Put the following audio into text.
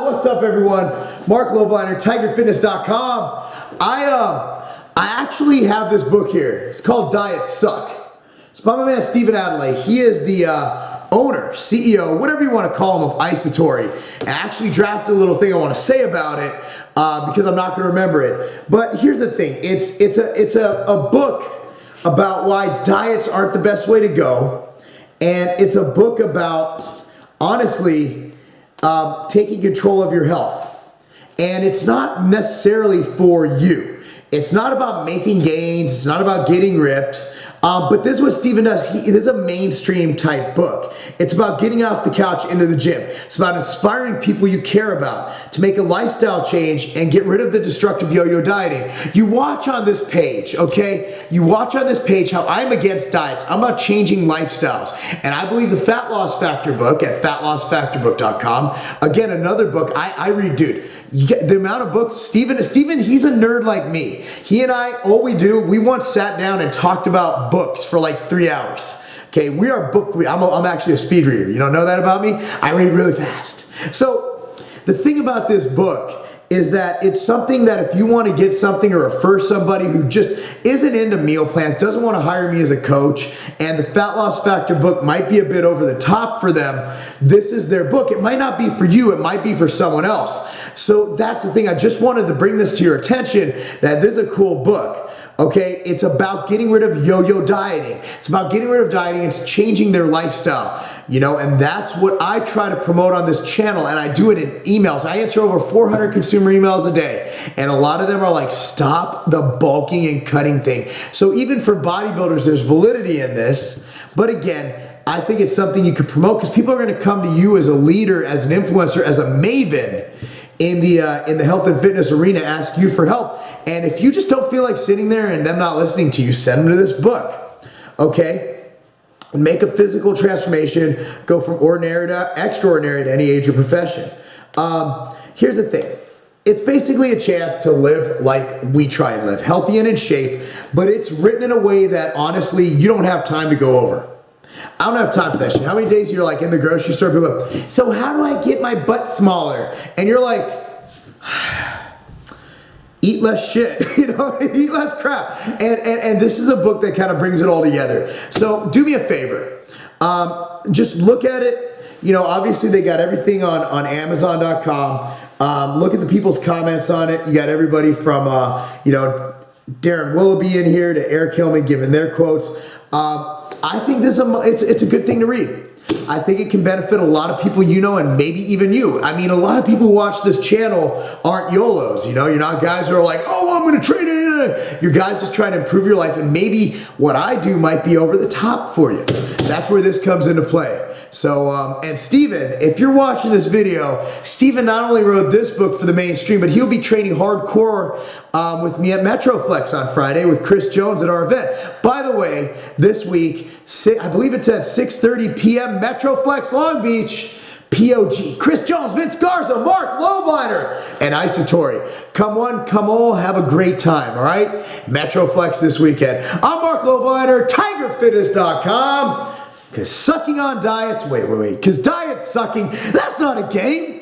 What's up, everyone? Marc Lobliner, TigerFitness.com. I actually have this book here. It's called Diets Suck. It's by my man Stephen Adelaide. He is the owner, CEO, whatever you want to call him, of Isatory. I actually drafted a little thing I want to say about it because I'm not going to remember it. But here's the thing. It's a book about why diets aren't the best way to go. And it's a book about, honestly, taking control of your health. And it's not necessarily for you. It's not about making gains. It's not about getting ripped. But this is what Stephen does. It is a mainstream type book. It's about getting off the couch into the gym. It's about inspiring people you care about to make a lifestyle change and get rid of the destructive yo-yo dieting. You watch on this page, okay? You watch on this page how I'm against diets. I'm about changing lifestyles. And I believe the Fat Loss Factor book at fatlossfactorbook.com. Again, another book I read, dude. You get the amount of books, Stephen, he's a nerd like me. He and I, all we do, we once sat down and talked about books for like 3 hours. Okay, we are I'm actually a speed reader. You don't know that about me? I read really fast. So the thing about this book is that it's something that if you want to get something or refer somebody who just isn't into meal plans, doesn't want to hire me as a coach, and the Fat Loss Factor book might be a bit over the top for them, this is their book. It might not be for you, it might be for someone else. So that's the thing. I just wanted to bring this to your attention that this is a cool book. Okay, it's about getting rid of yo-yo dieting. It's about getting rid of dieting. It's changing their lifestyle, you know, and that's what I try to promote on this channel, and I do it in emails. I answer over 400 consumer emails a day, and a lot of them are like, stop the bulking and cutting thing. So even for bodybuilders, there's validity in this, but again, I think it's something you could promote because people are going to come to you as a leader, as an influencer, as a maven in the health and fitness arena, ask you for help. And if you just don't feel like sitting there and them not listening to you, send them to this book, okay? Make a physical transformation, go from ordinary to extraordinary to any age or profession. Here's the thing. It's basically a chance to live like we try and live, healthy and in shape, but it's written in a way that honestly, you don't have time to go over. I don't have time for that shit. How many days you're like in the grocery store, people go, so how do I get my butt smaller? And you're like, eat less shit, you know, eat less crap. And this is a book that kind of brings it all together. So do me a favor. Just look at it. You know, obviously they got everything on Amazon.com. Look at the people's comments on it. You got everybody from, you know, Darren Willoughby in here to Eric Hillman giving their quotes. I think this is it's a good thing to read. I think it can benefit a lot of people you know, and maybe even you. I mean, a lot of people who watch this channel aren't YOLOs, you know? You're not guys who are like, oh, I'm gonna train it. You're guys just trying to improve your life, and maybe what I do might be over the top for you. That's where this comes into play. So, and Stephen, if you're watching this video, Stephen not only wrote this book for the mainstream, but he'll be training hardcore with me at Metroflex on Friday with Chris Jones at our event. By the way, this week, I believe it's at 6:30 p.m. Metroflex Long Beach. POG, Chris Jones, Vince Garza, Marc Lobliner, and Isatory. Come one, come all, have a great time, all right? Metroflex this weekend. I'm Marc Lobliner, TigerFitness.com. Because sucking on diets, wait, because diet sucking, that's not a game.